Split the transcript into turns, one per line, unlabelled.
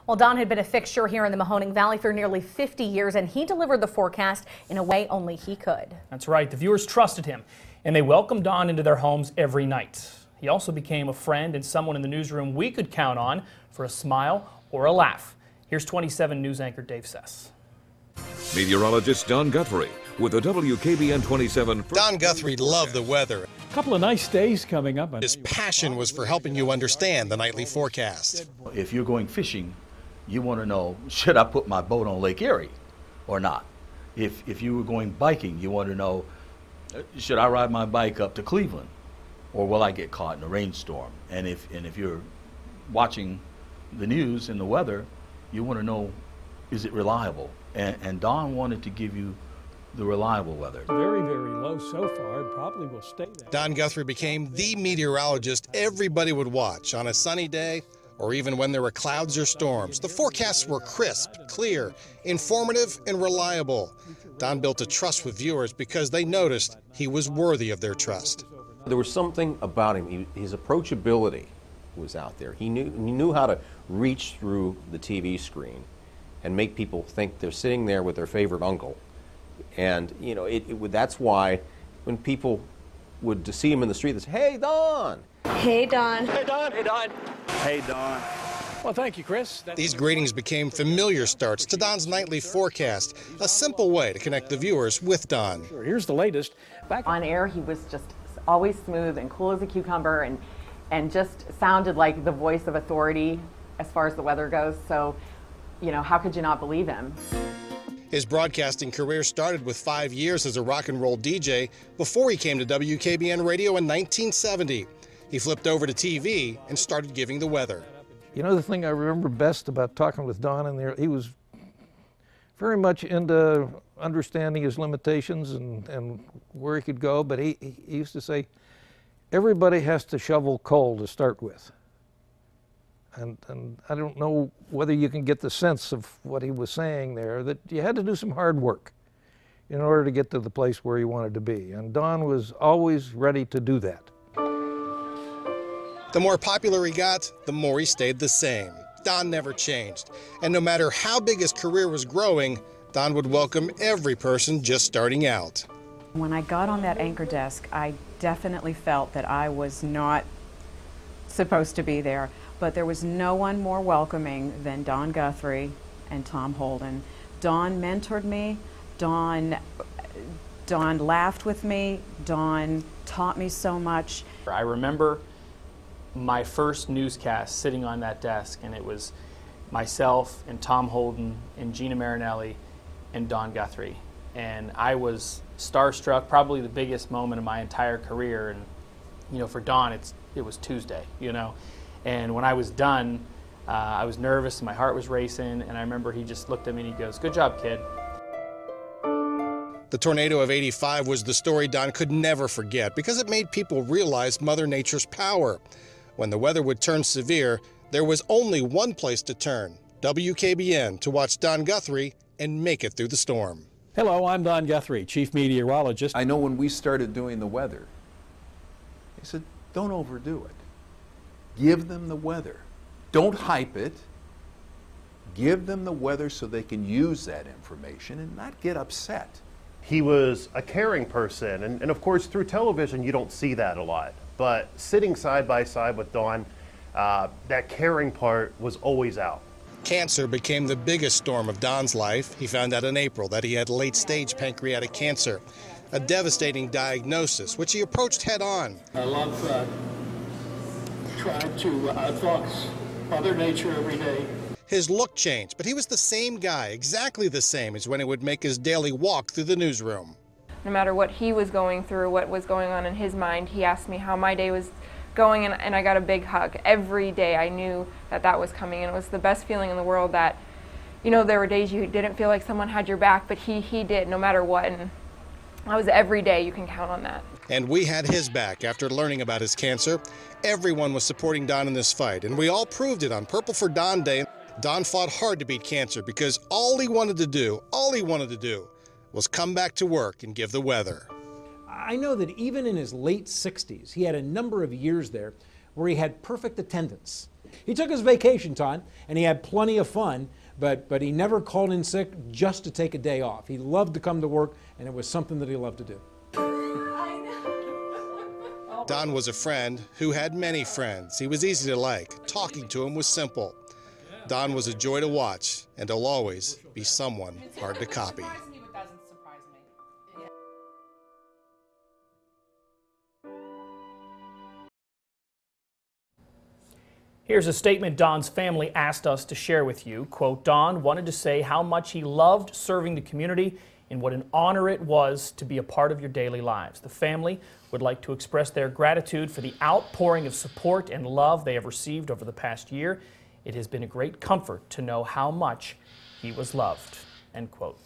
Well, Don had been a fixture here in the Mahoning Valley for nearly 50 years, and he delivered the forecast in a way only he could.
That's right. The viewers trusted him, and they welcomed Don into their homes every night. He also became a friend and someone in the newsroom we could count on for a smile or a laugh. Here's 27 News anchor Dave Sess.
Meteorologist Don Guthrie with the WKBN 27.
Don Guthrie loved the weather.
A couple of nice days coming up.
His passion was for helping you understand the nightly forecast.
If you're going fishing, you want to know, should I put my boat on Lake Erie or not? If you were going biking, you want to know, should I ride my bike up to Cleveland or will I get caught in a rainstorm? And if you're watching the news and the weather, you want to know, is it reliable? And Don wanted to give you the reliable weather.
Very, very low so far. It probably will stay that.
Don Guthrie became the meteorologist everybody would watch on a sunny day or even when there were clouds or storms. The forecasts were crisp, clear, informative, and reliable. Don built a trust with viewers because they noticed he was worthy of their trust.
There was something about him. His approachability was out there. He knew how to reach through the TV screen and make people think they're sitting there with their favorite uncle. And, you know, that's why when people would see him in the street, they say, "Hey, Don!"
Hey, Don.
Hey, Don. Hey, Don.
Hey, Don.
Well, thank you, Chris.
These greetings became familiar starts to Don's nightly forecast, a simple way to connect the viewers with Don.
Sure, here's the latest.
Back on air, he was just always smooth and cool as a cucumber and just sounded like the voice of authority as far as the weather goes. So, you know, how could you not believe him?
His broadcasting career started with 5 years as a rock and roll DJ before he came to WKBN Radio in 1970. He flipped over to TV and started giving the weather.
You know, the thing I remember best about talking with Don in there, he was very much into understanding his limitations and where he could go, but he used to say, everybody has to shovel coal to start with. And I don't know whether you can get the sense of what he was saying there, that you had to do some hard work in order to get to the place where you wanted to be. And Don was always ready to do that.
The more popular he got, the more he stayed the same. Don never changed. And no matter how big his career was growing, Don would welcome every person just starting out.
When I got on that anchor desk, I definitely felt that I was not supposed to be there. But there was no one more welcoming than Don Guthrie and Tom Holden. Don mentored me. Don laughed with me. Don taught me so much.
I remember my first newscast sitting on that desk, and it was myself and Tom Holden and Gina Marinelli and Don Guthrie. And I was starstruck, probably the biggest moment of my entire career. And, you know, for Don, it was Tuesday, you know. And when I was done, I was nervous and my heart was racing, and I remember he just looked at me and he goes, "Good job, kid."
The tornado of '85 was the story Don could never forget because it made people realize Mother Nature's power. When the weather would turn severe, there was only one place to turn, WKBN, to watch Don Guthrie and make it through the storm.
Hello, I'm Don Guthrie, Chief Meteorologist.
I know when we started doing the weather, he said, don't overdo it. Give them the weather. Don't hype it. Give them the weather so they can use that information and not get upset.
He was a caring person, and of course through television you don't see that a lot. But sitting side by side with Don, that caring part was always out.
Cancer became the biggest storm of Don's life. He found out in April that he had late-stage pancreatic cancer, a devastating diagnosis, which he approached head-on.
I love trying to talk Mother Nature every day.
His look changed, but he was the same guy, exactly the same as when he would make his daily walk through the newsroom.
No matter what he was going through, what was going on in his mind, he asked me how my day was going, and I got a big hug. Every day I knew that that was coming, and it was the best feeling in the world that, you know, there were days you didn't feel like someone had your back, but he did, no matter what, and I was every day, you can count on that.
And we had his back after learning about his cancer. Everyone was supporting Don in this fight, and we all proved it on Purple for Don Day. Don fought hard to beat cancer because all he wanted to do was come back to work and give the weather.
I know that even in his late 60s, he had a number of years there where he had perfect attendance. He took his vacation time, and he had plenty of fun, but he never called in sick just to take a day off. He loved to come to work, and it was something that he loved to do.
Don was a friend who had many friends. He was easy to like. Talking to him was simple. Don was a joy to watch, and he'll always be someone hard to copy.
Here's a statement Don's family asked us to share with you. Quote, Don wanted to say how much he loved serving the community and what an honor it was to be a part of your daily lives. The family would like to express their gratitude for the outpouring of support and love they have received over the past year. It has been a great comfort to know how much he was loved. End quote.